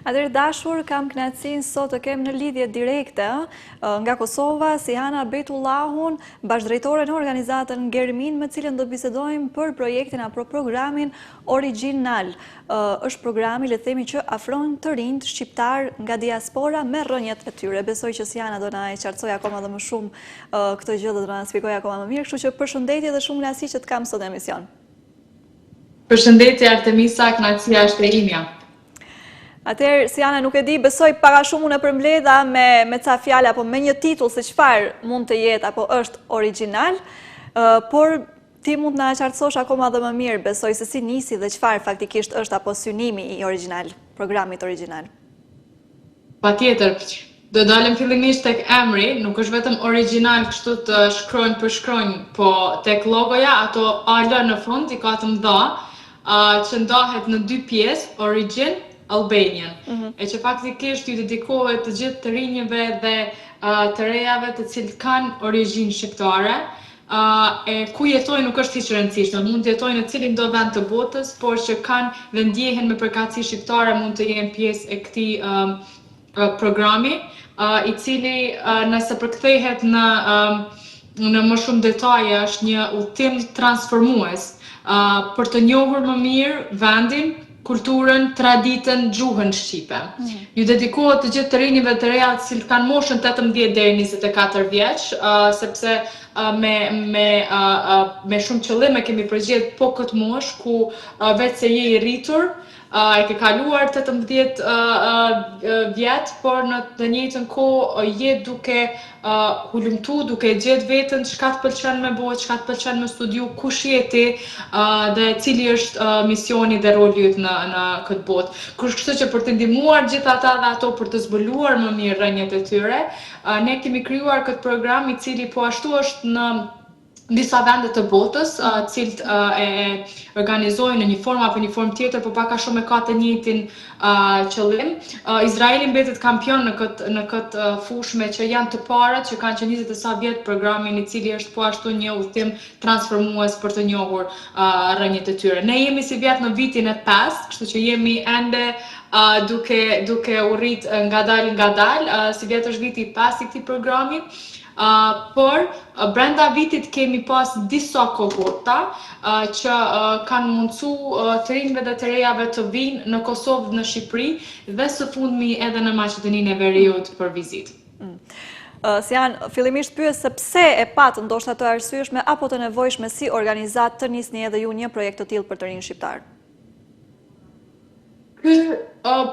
Atëherë dashur, kam kënaqësinë sot të kem në lidhje direkte nga Kosova Sihana Bejtullahun, bashkëdrejtore në organizatën Germin, me cilën do të bisedojmë për projektin apo programin Original. Është programi, le të themi, që afron të rinjt shqiptar nga diaspora me rrënjët e tyre. Besoj që Sihana do na e qartësoj akoma dhe më shumë këtë gjë, dhe do na shpjegoj akoma më mirë, kështu që përshëndetje dhe shumë kënaqësi që të kam sot në emision. Përshëndetje Artemisa, kënaqësia është e imja. Atëherë, Sihana, nuk e di, besoj para shumë unë e përmbledha me ca fjalë apo me një titull se çfarë mund të jetë apo është original, por ti mund të na qartësosh akoma dhe më mirë, besoj, se si nisi dhe çfarë faktikisht është apo synimi i original, programit original. Patjetër, do dalëm fillimisht tek emri, nuk është vetëm original kështu të shkronjë për shkronjë, po tek logoja ato AL në fund i ka të mëdha, që ndahet në dy pjesë, Origin Albanian, e që faktikisht ju dedikohet të gjithë të rinjëve dhe të rejave të cilët kanë origjinë shqiptare, e ku jetojnë nuk është hiç e rëndësishme, mund të jetojnë në cilin do vend të botës, por që kanë dhe ndjehen me përkatësi shqiptare mund të jenë pjesë e këtij programi, i cili nëse përkthehet në më shumë detaje është një udhtim transformues për të njohur më mirë vendin, kulturën, traditën, gjuhën shqipe. Ju dedikohet të gjithë të rinjëve të reja të cilët kanë moshën 18 deri 24 vjeç, sepse me shumë qëllime kemi përgjigjur po këtë moshë ku vetë se je i rritur, e ke kaluar 18 vjet, por në të njëjtën kohë je duke hulumtu, duke gjetë veten çka të pëlqen me bëj, çka të pëlqen me studiu, kush je ti dhe cili është misioni dhe roli yt në këtë botë. Kështu që për të ndihmuar gjithë ata dhe ato për të zbuluar më mirë rrënjët e tyre, ne kemi krijuar këtë program i cili po ashtu është në disa vende të botës, cilët e organizojnë në një formë apo një formë tjetër, por pak a shumë e ka të njëjtin qëllim. Izraeli mbetet kampion në këtë fushë, që janë të parët që kanë qenë 20 e sa vjet programin, i cili është po ashtu një udhtim transformues për të njohur rrënjët e tyre. Ne jemi si vjet në vitin e 5, kështu që jemi ende duke u rrit ngadal, si vjet është viti i 5 i këtij programi. Por brenda vitit kemi pas disa kohorta që kanë mundsu të rinjve dhe të rejave të vinë në Kosovë, në Shqipëri dhe së fundmi edhe në Maqedoninë e Veriut për vizitë. Sihana, fillimisht pyes se pse e pat ndoshta të arsyeshme apo të nevojshme si organizat të nisni edhe ju një projekt të tillë për të rinj shqiptar? Ky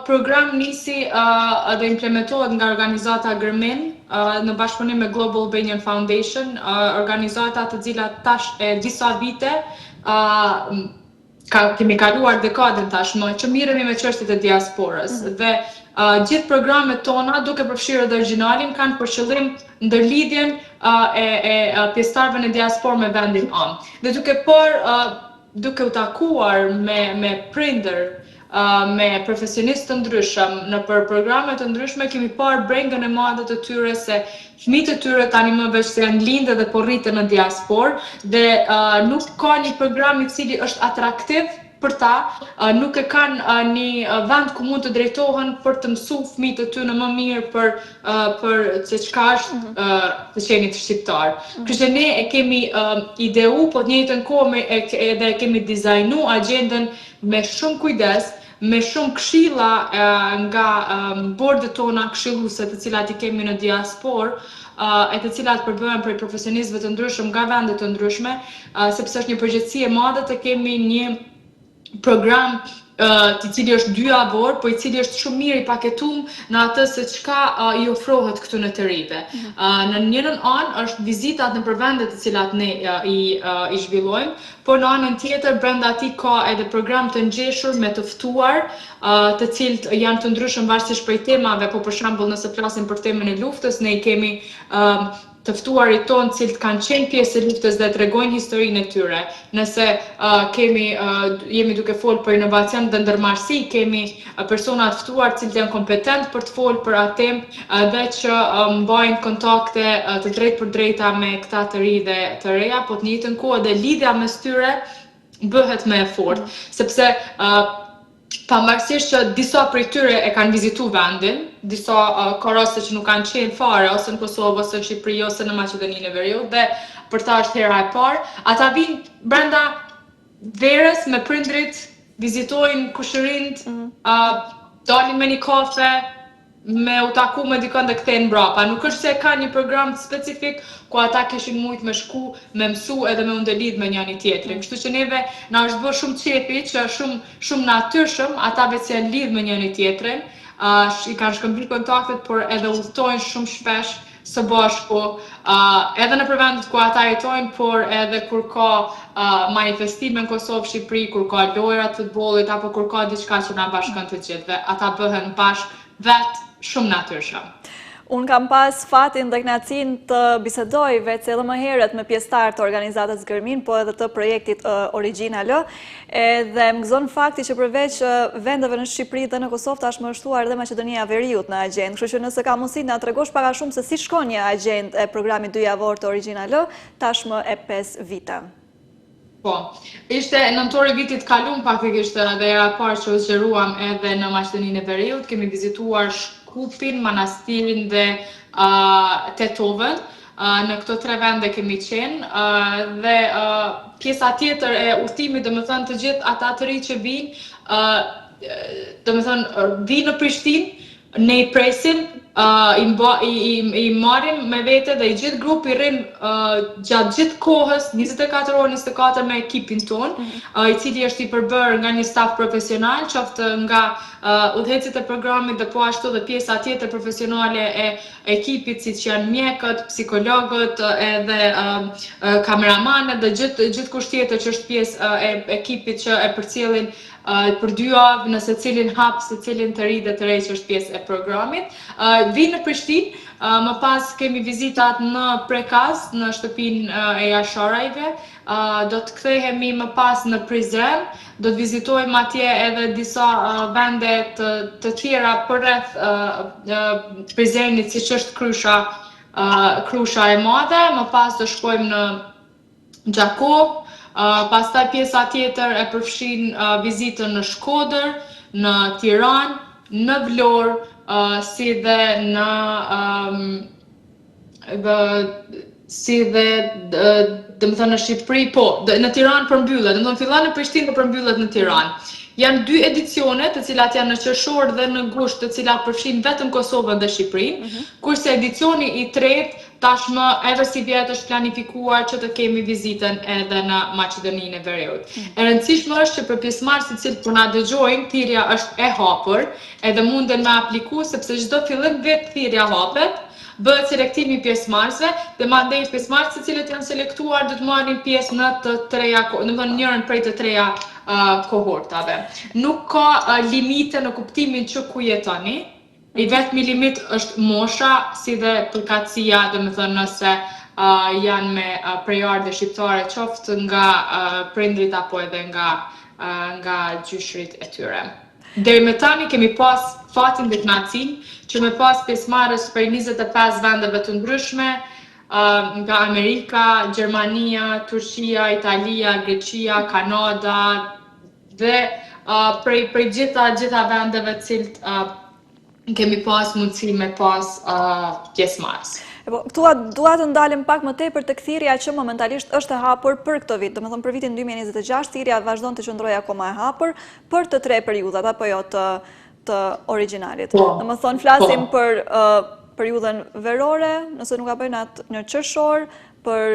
program nisi dhe implementohet nga organizata Germin në bashkëpunim me Global Albanian Foundation, organizata të cilat tash e disa vite kemi kaluar dekadën tashmë që miremi me çështjet e diasporës dhe gjithë programet tona, duke përfshirë edhe originalin, kanë për qëllim ndërlidhjen e pjesëtarëve në diasporë me vendin anë. Dhe duke u takuar me prindër, me profesionistë të ndryshëm, në për programe të ndryshme, kemi parë brengën e madhe të tyre se fëmijët e tyre tani më veç se janë lindë dhe po rriten në diasporë dhe nuk ka një program i cili është atraktiv për ta, nuk e kanë një vend ku mund të drejtohen për të mësuar fëmijët e tyre më mirë për se çka është të qenit shqiptar. Kështu që ne e kemi ideu, po të njëjtën kohë edhe e kemi dizajnu agjendën me shumë kujdes, me shumë këshilla nga bordet tona këshilluese të cilat i kemi në diasporë, e të cilat përbëhen prej profesionistëve të ndryshëm nga vende të ndryshme, sepse është një përgjegjësi e madhe të kemi një program i cili është dyavor, po i cili është shumë mirë i paketuar në atë se çka i ofrohet këtu në të rive. Në njërin anë është vizitat në vendet të cilat ne i zhvillojmë, por në anën tjetër brenda atij ka edhe program të ngjeshur me të ftuar, të cilët janë të ndryshëm varësisht prej temave, po për shembull nëse flasim për temën e luftës, ne i kemi të ftuarit tonë cilët kanë qenë pjesë e luftës dhe tregojnë historinë e tyre. Nëse jemi duke folur për inovacion dhe ndërmarrësi, kemi persona të ftuar cilët janë kompetent për të folur për atë temë dhe që mbajnë kontakte të drejtë për drejta me këta të ri dhe të reja, po të njëjtën kohë dhe lidhja mes tyre bëhet më e fortë, sepse pavarësisht që disa prej tyre e kanë vizitu vendin, disa ka raste që nuk kanë qenë fare, ose në Kosovë, ose në Shqipëri, ose në Maqedoninë e Veriut, dhe për ta është hera e parë, ata vinë brenda verës me prindrit, vizitojnë kushërind, dalin me një kafe, me u taku me dikon dhe kthejnë mbrapa. Nuk është se ka një program specifik ku ata kishin mujt me shku, me mësu edhe me undelid me njëri tjetrin. Kështu që neve na është bërë shumë qefi që shumë natyrshëm, ata vetë se janë lidh me njëri tjetrin, i kanë shkëmbyer kontaktet, por edhe udhtojnë shumë shpesh së bashku, edhe në vendet ku ata jetojnë, por edhe kur ka manifestime në Kosovë, Shqipëri, kur ka lojra të futbollit apo kur ka diçka që na bashkon të gjithëve, ata bëhen bashkë vetë shumë natyrshëm. Unë kam pas fatin dhe knacin të bisedoj vetë edhe më herët me pjesëtar të organizatës Gërmin, po edhe të projektit Original, dhe më gëzon fakti që përveç vendeve në Shqipëri dhe në Kosovë tashmë është shtuar edhe Maqedonia e Veriut në agjendë. Kështu që nëse ka mundësi na tregosh pak a shumë se si shkon një agjendë e programit 2 javor të Original, tashmë e 5 vite. Po, ishte nëntori vitit kalum faktikisht edhe era parë që u zgjeruam edhe në Maqedoninë e Veriut, kemi vizituar Shkupin, Manastirin dhe Tetovën. Në këto 3 vende kemi qenë dhe pjesa tjetër e udhëtimit, domethënë të gjithë ata të rinj që vinë, domethënë vinë në Prishtinë, ne i presim, i marrim me vete dhe i gjithë grupi rrin gjatë gjithë kohës 24 orë 24 me ekipin ton, i cili është i përbërë nga një staf profesional, qoftë nga udhëhecit e programit dhe po ashtu dhe pjesa tjetër profesionale e ekipit, siç janë mjekët, psikologët, edhe kameramanët dhe gjithë kusht tjetër që është pjesë e ekipit që e përcjellin për 2 javë në secilin hap, secilin të ri dhe të re që është pjesë e programit. Vinë në Prishtinë, më pas kemi vizitat në Prekaz, në shtëpinë e Jasharajve, do të kthehemi më pas në Prizren, do të vizitojmë atje edhe disa vende të tjera përreth Prizrenit, siç është Krusha e Madhe, më pas do shkojmë në Gjakov. Pastaj pjesa tjetër e përfshin vizitën në Shkodër, në Tiranë, në Vlorë, si dhe në domethënë në Shqipëri, po, në Tiranë përmbyllet, domethënë fillon në Prishtinë dhe përmbyllet në Tiranë. Janë 2 edicione, të cilat janë në qershor dhe në gusht, të cilat përfshin vetëm Kosovën dhe Shqipërinë, kurse edicioni i tretë tashmë edhe si vjet është planifikuar që të kemi vizitën edhe në Maqedoninë e Veriut. E rëndësishme është që për pjesëmarrësit që po na dëgjojnë, thirrja është e hapur, edhe munden me apliku sepse çdo fillim vetë thirrja hapet, bëhet selektimi i pjesëmarrësve dhe mandej pjesëmarrësit të cilët janë selektuar do të marrin pjesë në të treja, domethënë njërin prej të treja kohortave. Nuk ka limite në kuptimin që ku jetoni. I vetmi limit është mosha, si dhe përkatësia, domethënë nëse janë me prejardhje shqiptare, qoftë nga prindrit apo edhe nga gjyshrit e tyre. Deri me tani kemi pas fatin dhe kënaqësinë që me pas pjesëmarrës prej 25 vendeve të ndryshme, nga Amerika, Gjermania, Turqia, Italia, Greqia, Kanada dhe prej gjitha vendeve të cilët kemi pas mundësi me pas pjesëmarrës. Këtu dua të ndalim pak më tepër tek thirrja që momentalisht është e hapur për këtë vit. Domethënë për vitin 2026 thirrja vazhdon të qëndrojë akoma e hapur për të 3 periudhat apo jo të originalit. Domethënë flasim për periudhën verore, nëse nuk gaboj në qershor, për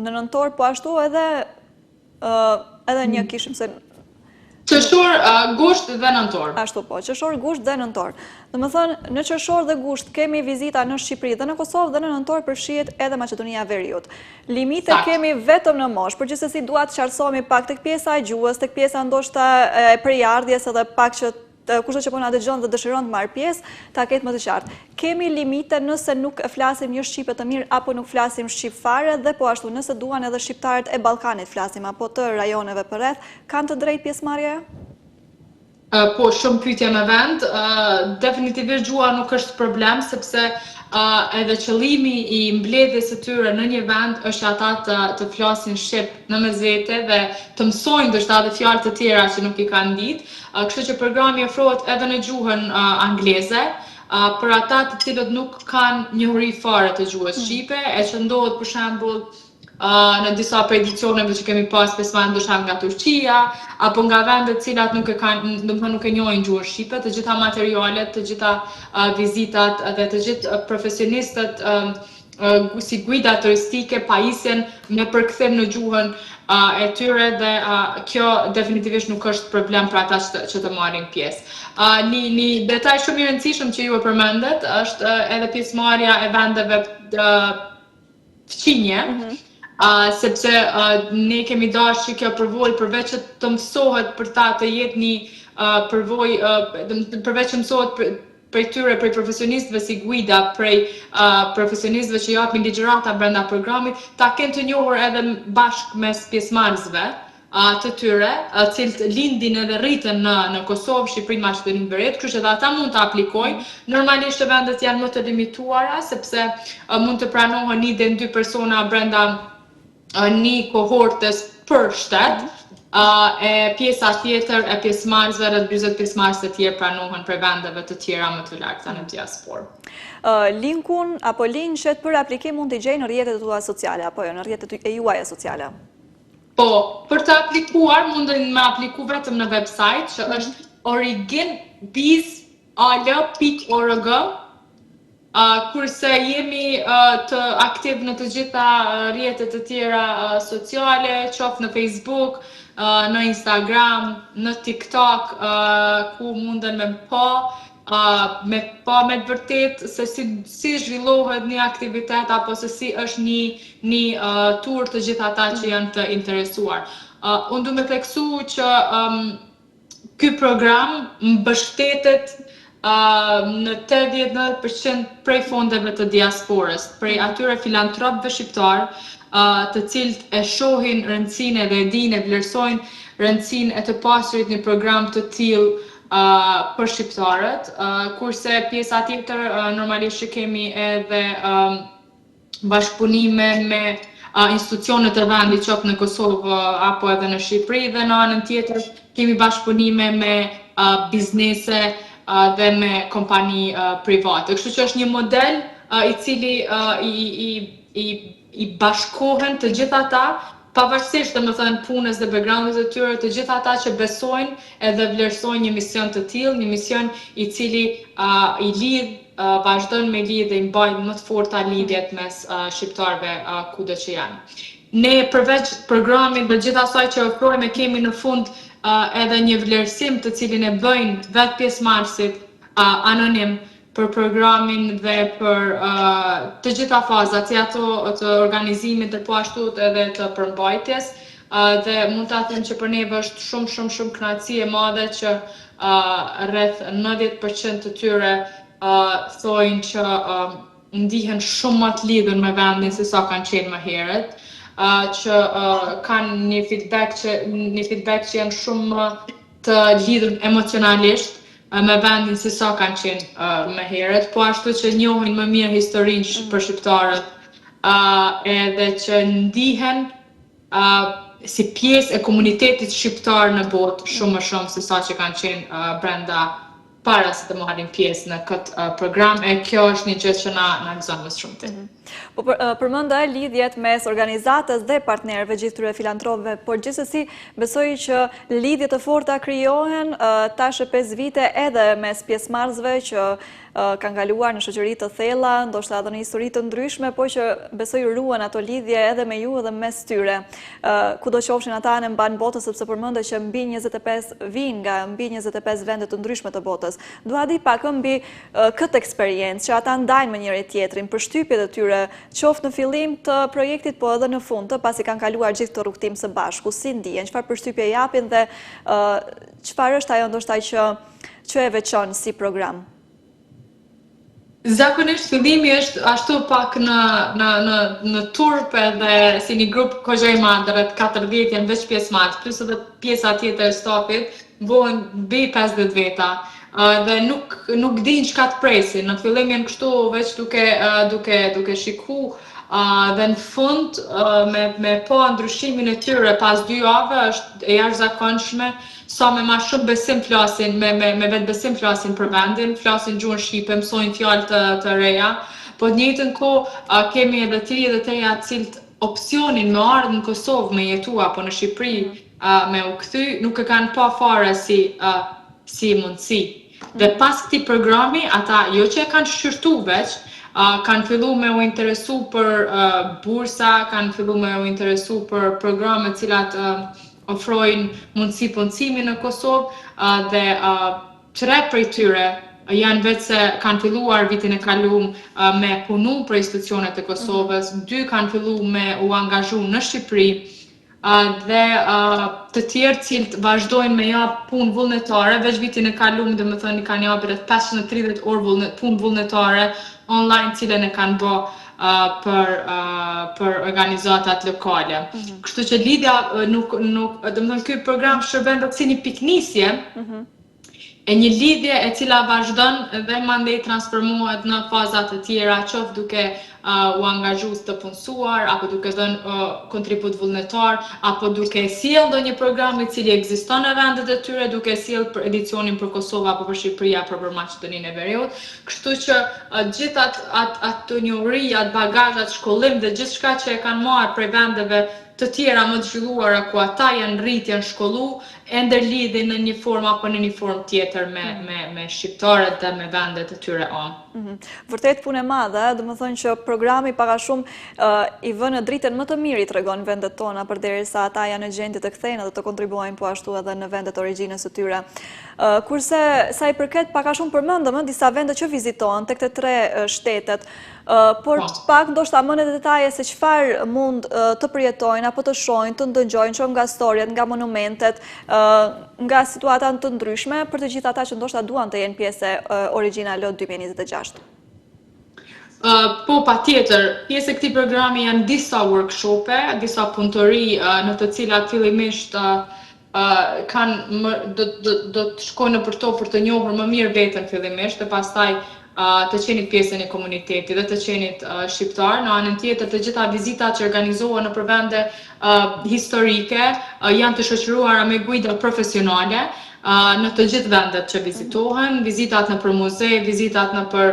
në nëntor, po ashtu edhe një kishim se Qershor, gusht dhe nëntor. Ashtu po, qershor, gusht dhe nëntor. Domethënë, në qershor dhe gusht kemi vizita në Shqipëri dhe në Kosovë dhe në nëntor përfshihet edhe Maqedonia e Veriut. Limite kemi vetëm në moshë, por gjithsesi dua të qartësohemi pak tek pjesa e gjuhës, tek pjesa ndoshta e përjardhjes edhe pak që kushtet që po na dëgjon dhe dëshiron të marrë pjesë, ta ketë më të qartë. Kemi limite nëse nuk flasim një shqipe të mirë apo nuk flasim shqip fare dhe po ashtu nëse duan edhe shqiptarët e Ballkanit flasim apo të rajoneve përreth, kanë të drejtë pjesëmarrje? Po, shumë pyetje me vend. Definitivisht gjuha nuk është problem, sepse edhe qëllimi I mbledhjes së tyre në një vend është ata të flasin shqip në mes vete dhe të mësojnë ndoshta edhe fjalë të tjera që nuk I kanë ditë. Kështu që programi ofrohet edhe në gjuhën angleze. Për ata të cilët nuk kanë njohuri fare të gjuhës shqipe, e që ndodhet për shembull në disa prej edicioneve që kemi pas pesma ndoshta nga Turqia apo nga vende të cilat nuk e kanë, domethënë nuk e njohin gjuhën shqipe, të gjitha materialet, të gjitha vizitat dhe të gjithë profesionistët si guida turistike pajisjen me përkthim në gjuhën e tyre dhe kjo definitivisht nuk është problem për ata që të marrin pjesë. Një detaj shumë I rëndësishëm që ju e përmendet është edhe pjesëmarrja e vendeve fqinje, sepse ne kemi dashur që kjo përvojë përveç që të mësohet për ta të jetë një përvojë, përveç që mësohet prej tyre, prej profesionistëve si guida, prej profesionistëve që japin ligjërata brenda programit, ta kenë të njohur edhe bashkë mes pjesëmarrësve të tyre, cilët lindin edhe rriten në Kosovë, Shqipërinë, Maqedoninë Veriut, kështu që edhe ata mund të aplikojnë. Normalisht vendet janë më të limituara sepse mund të pranohen 1 deri 2 persona brenda një kohortës për shtet, e pjesa tjetër e pjesëmarrësve rreth 40 pjesëmarrës të tjerë pranohen prej vendeve të tjera më të largëta në diasporë. Linkun apo linqet për aplikim mund t'i gjejnë në rrjetet tuaja sociale apo jo në rrjetet e juaja sociale? Po, për të aplikuar mundën me apliku vetëm në website që është originbiz.al.org. Kurse jemi të aktiv në të gjitha rrjetet të tjera sociale, qoftë në Facebook, në Instagram, në TikTok, ku mundën me me të vërtet se si zhvillohet një aktivitet apo se si është një tur të gjitha ata që janë të interesuar. Unë du me theksu që ky program mbështetet në 80-90% prej fondeve të diasporës, prej atyre filantropëve shqiptar, të cilët e shohin rëndësinë dhe e dinë e vlerësojnë rëndësinë e të pasurit një program të tillë për shqiptarët, kurse pjesa tjetër normalisht që kemi edhe bashkëpunime me institucionet e vendit qoftë në Kosovë apo edhe në Shqipëri dhe në anën tjetër kemi bashkëpunime me biznese dhe me kompani private. Kështu që është një model I cili I bashkohen të gjitha ata, pavarësisht domethënë punës dhe backgroundit të tyre, të gjitha ata që besojnë edhe vlerësojnë një mision të tillë, një mision I cili I lidh, vazhdon me lidh dhe I mbajnë më të forta lidhjet mes shqiptarëve kudo që janë. Ne përveç programit dhe gjithë asaj që ofrojmë kemi në fund edhe një vlerësim të cilin e bëjnë vetë pjesëmarrësit anonim për programin dhe për të gjitha fazat, si ato të organizimit dhe po ashtu edhe të përmbajtjes, dhe mund ta them që për neve është shumë kënaqësi e madhe që rreth 90% të tyre thojnë që ndihen shumë më të lidhur me vendin se sa kanë qenë më herët, që kanë një feedback që janë shumë më të lidhur emocionalisht me vendin se sa kanë qenë më herët, po ashtu që njohin më mirë historinë për shqiptarët, edhe që ndihen si pjesë e komunitetit shqiptar në botë shumë më shumë se sa që kanë qenë brenda para se të marrin pjesë në këtë program, e kjo është një gjë që na gëzon më shumë. Po përmenda lidhjet mes organizatës dhe partnerëve gjithë këtyre filantropëve, por gjithsesi besoj që lidhje të forta krijohen tash 5 vite edhe mes pjesëmarrësve që kanë kaluar në shoqëri të thella, ndoshta edhe në histori të ndryshme, po që besoj ruan ato lidhje edhe me ju edhe mes tyre. Kudo qofshin ata në mban botës, sepse përmendë që mbi 25 vijnë nga mbi 25 vende të ndryshme të botës. Dua di pak mbi këtë eksperiencë që ata ndajnë me njëri tjetrin, përshtypjet e tyre, qoftë në fillim të projektit, po edhe në fund, pasi kanë kaluar gjithë këtë rrugtim së bashku, si ndihen, çfarë përshtypje japin dhe çfarë është ajo ndoshta që e veçon si program? Zakonisht fillimi është ashtu pak në turp edhe si një grup kogjaj madh, rreth 40 janë veç pjesëmarrës, plus edhe pjesa tjetër e stafit, vohen mbi 50 veta. Dhe nuk din çka të presin. Në fillim janë kështu veç duke shiku dhe në fund me po ndryshimin e tyre pas 2 javëve është e jashtëzakonshme sa me shumë besim flasin, me vetë besim flasin për vendin, flasin gjuhën shqipe, mësojnë fjalë të reja, po në njëjtën kohë kemi edhe të reja cilët opsionin me ardhë në Kosovë me jetu apo në Shqipëri me u kthy, nuk e kanë pa fare si mundësi. Dhe pas këtij programi, ata jo që e kanë shqyrtu veç, kanë fillu me u interesu për bursa, kanë fillu me u interesu për programe cilat ofrojnë mundësi punësimi në Kosovë dhe 3 prej tyre janë vetë se kanë filluar vitin e kaluar me punu për institucionet e Kosovës, 2 kanë fillu me u angazhu në Shqipëri dhe të tjerë cilët vazhdojnë me jap punë vullnetare, veç vitin e kaluar domethënë kanë japur rreth 530 orë punë vullnetare online cilën e kanë bë për organizatat lokale. Kështu që lidhja domethënë ky program shërben si një piknisje e një lidhje e cila vazhdon dhe mandej transformohet në fazat të tjera, qoftë duke u angazhu të punësuar, apo duke dhënë kontribut vullnetar, apo duke sjell ndonjë program i cili ekziston në vendet e tyre, duke sjell për edicionin për Kosovë apo për Shqipëri apo për Maqedoninë e Veriut. Kështu që gjithë atë njohuri, atë bagazh, atë shkollim dhe gjithçka që e kanë marrë prej vendeve të tjera më të zhvilluara ku ata janë rritë, janë shkollu, e ndërlidhin në një formë apo në një formë tjetër me shqiptarët dhe me vendet e tyre anë. Vërtet punë e madhe, domethënë që programi para shumë i vën në dritën më të mirë, i tregon vendet tona, përderisa ata janë në gjendje të kthehen dhe të kontribuojnë po ashtu edhe në vendet origjinës së tyre. Kurse sa i përket pak a shumë përmendëm disa vende që vizitohen tek të 3 shtetet, por pak ndoshta më në detaje se çfarë mund të përjetojnë apo të shohin, të ndëgjojnë që nga historiat, nga monumentet, nga situata të ndryshme për të gjithë ata që ndoshta duan të jenë pjesë e Original 2026. Po, patjetër, pjesë e këtij programi janë disa workshope, disa punëtori në të cilat fillimisht do të shkojnë për to për të njohur më mirë veten fillimisht, dhe pastaj të qenit pjesën e komunitetit dhe të qenit shqiptar. Në anën tjetër, të gjitha vizitat që organizohen në vende historike janë të shoqëruara me guida profesionale në të gjithë vendet që vizitohen, vizitat në për muze, vizitat në për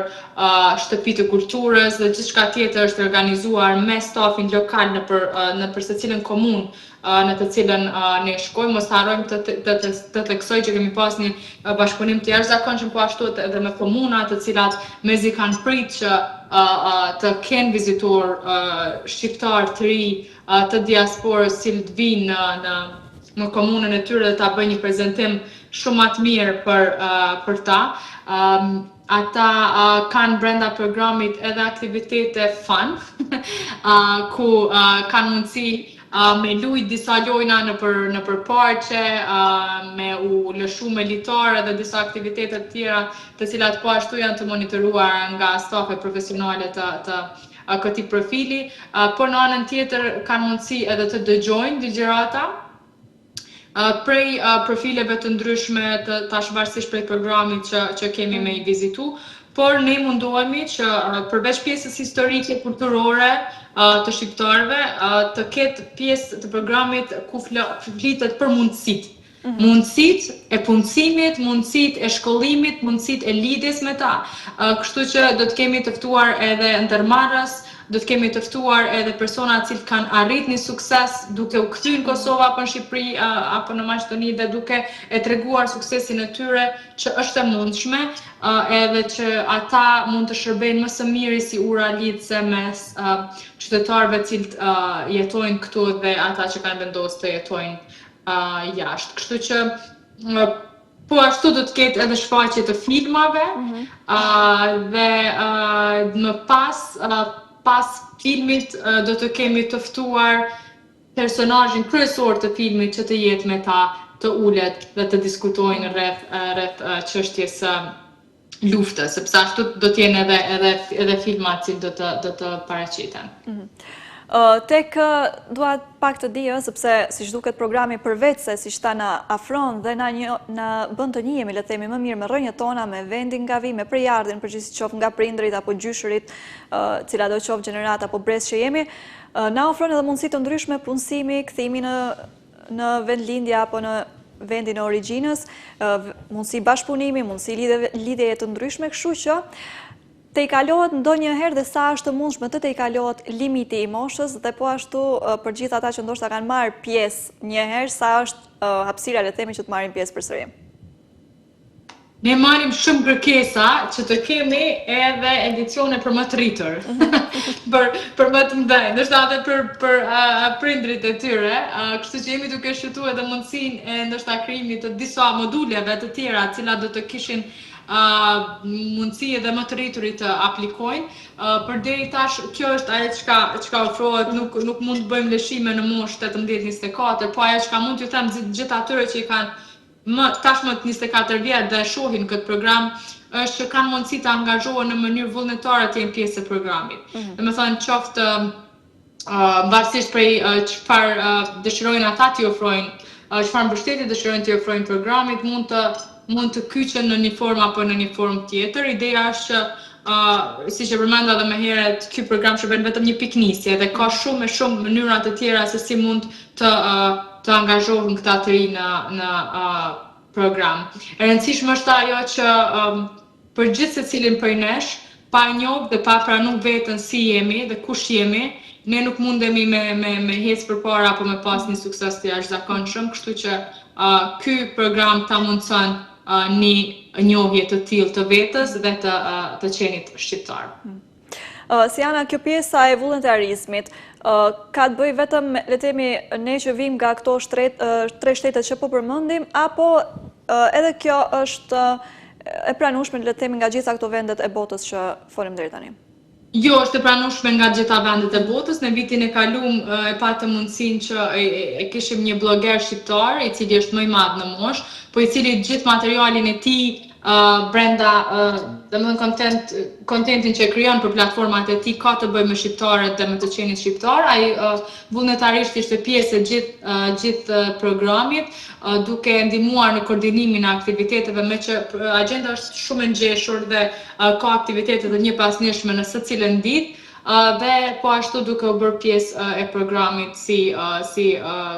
shtëpi të kulturës dhe gjithçka tjetër është organizuar me stafin lokal në për secilën komunë në të cilën ne shkojmë. Mos harrojmë të theksoj që kemi pas një bashkëpunim të jashtëzakonshëm po ashtu edhe me komuna të cilat mezi kanë pritë që të kenë vizitor shqiptar të ri të diasporës cilët vinë në komunën e tyre dhe ta bëjnë një prezantim shumë më të mirë për ta. Ata kanë brenda programit edhe aktivitete fun, ku kanë mundësi me lujt disa lojna në për parqe, me u lëshu me litare dhe disa aktivitetet tjera të cilat po ashtu janë të monitoruar nga stafe profesionale të këtij profili, por në anën tjetër kanë mundësi edhe të dëgjojnë ligjërata prej profileve të ndryshme tash varësisht prej programit që kemi me i vizitu, por ne mundohemi që përveç pjesës historike kulturore të shqiptarëve të ketë pjesë të programit ku flitet për mundësitë. Mundësitë e punësimit, mundësitë e shkollimit, mundësitë e lidhjes me ta. Kështu që do të kemi të ftuar edhe ndërmarrës, do të kemi të ftuar edhe persona që kanë arritur një sukses duke u kthyer në Kosovë apo në Shqipëri apo në Maqedoni dhe duke e treguar suksesin e tyre që është e mundshme, edhe që ata mund të shërbejnë më së miri si ura lidhëse mes qytetarëve cilët jetojnë këtu dhe ata që kanë vendosur të jetojnë jashtë. Kështu që po ashtu do të ketë edhe shfaqje të filmave dhe më pas filmit do të kemi të ftuar personazhin kryesor të filmit që të jetë me ta, të ulet dhe të diskutojnë rreth çështjes luftës, sepse ashtu do të jenë edhe filmat që do të paraqiten. Tek dua pak të di, sepse siç duket programi përveç se siç ta na afron dhe na bën të njihemi, le të themi, më mirë me rrënjët tona, me vendin nga vi, me përjardhjen, përgjithësisht qoftë nga prindrit apo gjyshërit, cila do qoftë gjenerat apo brez që jemi, na ofron edhe mundësi të ndryshme punësimi, kthimi në vendlindje apo në vendin e origjinës, mundësi bashkëpunimi, mundësi lidhjeje të ndryshme, kështu që të i kalohet ndonjëherë dhe sa është mundshme të i kalohet limiti i moshës dhe po ashtu për gjithë ata që ndoshta kanë marrë pjesë njëherë, sa është hapësira, le të themi, që të marrin pjesë përsëri. Ne marrim shumë kërkesa që të kemi edhe edicione për më të rritur, për më të mëdhenj, ndoshta edhe për prindrit e tyre, kështu që jemi duke shqyrtuar edhe mundësinë e ndoshta krijimit të disa moduleve të tjera, të cilat do të kishin mundësi edhe më të rriturit të aplikojnë. Për deri tash, kjo është ajo çka ofrohet, nuk mund të bëjmë lëshime në moshë 18-24, po ajo çka mund t'ju them gjithë atyre që i kanë tashmë 24 vjet dhe shohin këtë program, është që kanë mundësi të angazhohen në mënyrë vullnetare të jenë pjesë e programit. Domethënë qoftë varësisht prej çfarë dëshirojnë ata t'i ofrojnë, çfarë mbështetje dëshirojnë t'i ofrojnë programit, mund të kyçen në një formë apo në një formë tjetër. Ideja është që siç e përmenda edhe më herët, ky program shërben vetëm një piknisje dhe ka shumë mënyra të tjera se si mund të angazhohen këta të rinj në program. E rëndësishme është ajo që për gjithë secilin prej nesh, pa njohur dhe pa pranuar veten si jemi dhe kush jemi, ne nuk mundemi me hecë përpara apo me pas një sukses të jashtëzakonshëm, kështu që ky program ta mundson një njohje të tillë të vetës dhe të qenit shqiptar. Siana, kjo pjesa e vullnetarizmit ka të bëjë vetëm, le të themi, ne që vim nga këto tre shtetet që po përmendim, apo edhe kjo është e pranueshme, le të themi, nga gjitha këto vendet e botës që folëm deri tani? Jo, është e pranueshme nga gjitha vendet e botës. Në vitin e kaluar e patëm mundësinë që e kishim një bloger shqiptar, i cili është më i madh në moshë, po i cili gjithë materialin e tij brenda, domethënë kontentin që krijon për platformat e tij ka të bëjë me shqiptarët dhe me të qenit shqiptar. Ai vullnetarisht ishte pjesë e gjithë programit, duke ndihmuar në koordinimin e aktiviteteve, me që agenda është shumë e ngjeshur dhe ka aktivitete të njëpasnjëshme në secilën ditë. Dhe po ashtu duke u bërë pjesë e programit si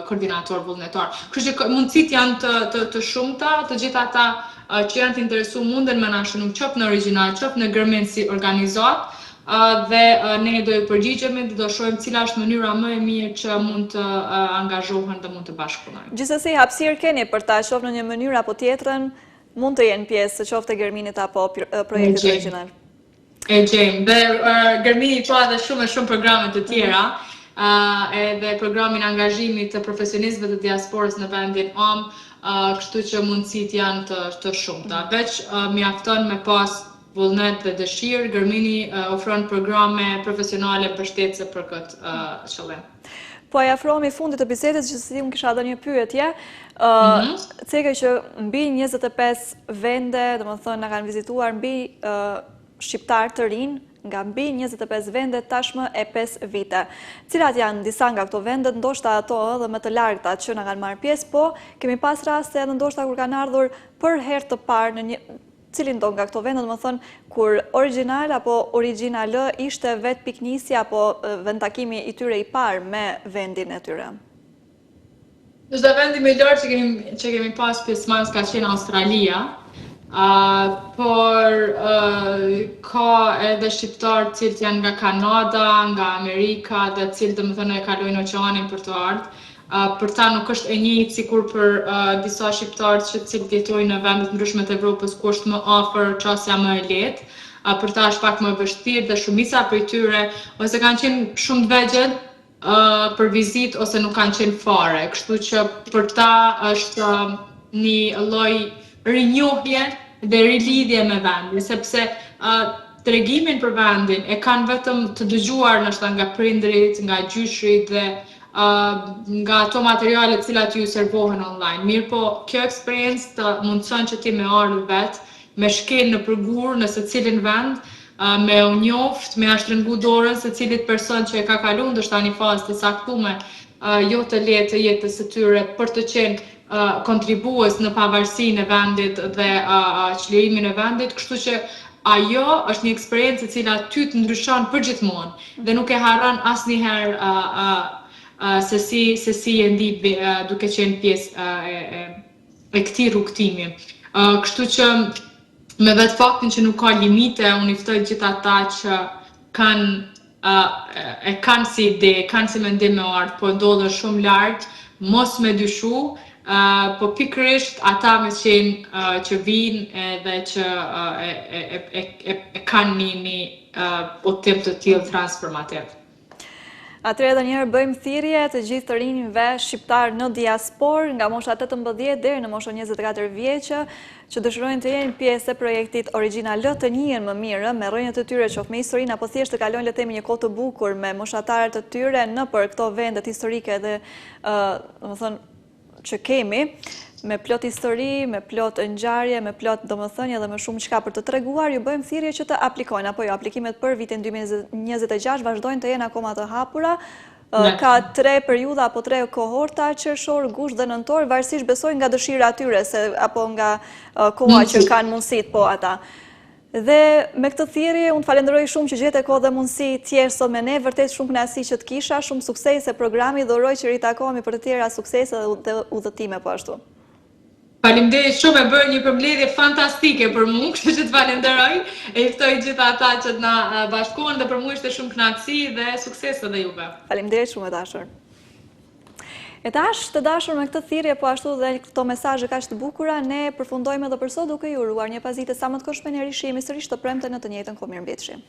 koordinator vullnetar. Kështu që mundësit janë të shumta, të gjitha ata që janë të interesuar munden me na shënuar qoftë në origjinal, qoftë në gërmen si organizat, dhe ne do të përgjigjemi dhe do shohim cila është mënyra më e mirë që mund të angazhohen dhe mund të bashkëpunojnë. Gjithsesi, hapësirë keni për ta, qoftë në një mënyrë apo tjetrën, mund të jenë pjesë qoftë e gërminit apo projektit origjinal. E gjejmë, dhe gërmini ka edhe shumë programe të tjera, edhe programin angazhimit të profesionistëve të diasporës në vendin kështu që mundësit janë të shumta. Veç mjafton me pas vullnet dhe dëshirë, gërmini ofron programe profesionale mbështetëse për këtë qëllim. Po e afrohemi fundit të bisedës, që si unë kisha edhe një pyetje, ceke që mbi 25 vende, domethënë na kanë vizituar mbi shqiptar të rinj nga mbi 25 vende tashmë e 5 vite. Cilat janë disa nga këto vendet, ndoshta ato edhe më të largëta që na kanë marrë pjesë, po kemi pas raste edhe ndoshta kur kanë ardhur për herë të parë në një cilin do nga këto vende, domethënë kur origjinal apo origjinal ishte vetë piknisja apo vendtakimi i tyre i parë me vendin e tyre. Është vendi më i lartë që kemi pas pjesëmarrës ka qenë Australia. Por ka edhe shqiptarë cilët janë nga Kanada, nga Amerika dhe cilët domethënë e kalojnë oqeanin për të ardhur. Për ta nuk është e njëjtë sikur për disa shqiptarë që cilët jetojnë në vende të ndryshme të Evropës ku është më afër çësia më e lehtë. Për ta është pak më e vështirë dhe shumica prej tyre ose kanë qenë shumë të vegjël për vizitë ose nuk kanë qenë fare. Kështu që për ta është një lloj rinjohje dhe rilidhje me vendin, sepse tregimin për vendin e kanë vetëm të dëgjuar ndoshta nga prindrit, nga gjyshrit dhe nga ato materiale të cilat ju servohen online. Mirë po, kjo eksperiencë të mundson që ti me ardhur vetë, me shkel në përgur në secilin vend, me u njoft, me ashtrëngu dorën se cilit person që e ka kalu ndoshta një fazë të saktume jo të lehtë të jetës së tyre për të qenë kontribues në pavarësinë e vendit dhe çlirimin e vendit, kështu që ajo është një eksperiencë e cila ty të ndryshon përgjithmonë dhe nuk e harron asnjëherë se si e ndi duke qenë pjesë e këtij rrugtimi. Kështu që me vetë faktin që nuk ka limite, unë i ftoj gjithë ata që kanë si ide, kanë si mendim me art, po ndodhen shumë lart, mos me dyshu, po pikërisht ata me qenë që vinë dhe që e kanë një udhtim të tillë transformativ. Atëherë edhe njëherë bëjmë thirrje të gjithë të rinjve shqiptar në diasporë nga mosha 18 deri në moshën 24 vjeçë që dëshirojnë të jenë pjesë e projektit Origjinal të njihen më mirë me rrënjët e tyre qoftë me historinë apo thjesht të kalojnë le të themi një kohë të bukur me moshatarët e tyre nëpër këto vendet historike dhe domethënë që kemi me plot histori, me plot ngjarje, me plot domethënie dhe me shumë çka për të treguar, ju bëjmë thirrje që të aplikojnë apo jo, aplikimet për vitin 2026 vazhdojnë të jenë akoma të hapura. Ka 3 periudha apo 3 kohorta, qershor, gusht dhe nëntor, varësisht besoj nga dëshira e tyre apo nga koha që kanë mundësit po ata. Dhe me këtë thirrje unë falenderoj shumë që gjete kohë dhe mundësi tjerë sot me ne, vërtet shumë kënaqësi që të kisha, shumë suksese programi dhe uroj që ritakohemi për të tjera suksese dhe udhëtime po ashtu. Faleminderit shumë, e bërë një përmbledhje fantastike për mua, kështu që të falenderoj. E ftoj gjithë ata që na bashkohen dhe për mua ishte shumë kënaqësi dhe sukses edhe juve. Faleminderit shumë e dashur. E tash të dashur me këtë thirrje po ashtu dhe këto mesazhe kaq të bukura, ne përfundojmë edhe për sot duke ju uruar një pasdite sa më të këndshme, ne rishihemi sërish të premte në të njëjtën kohë. Mirëmbëjtje.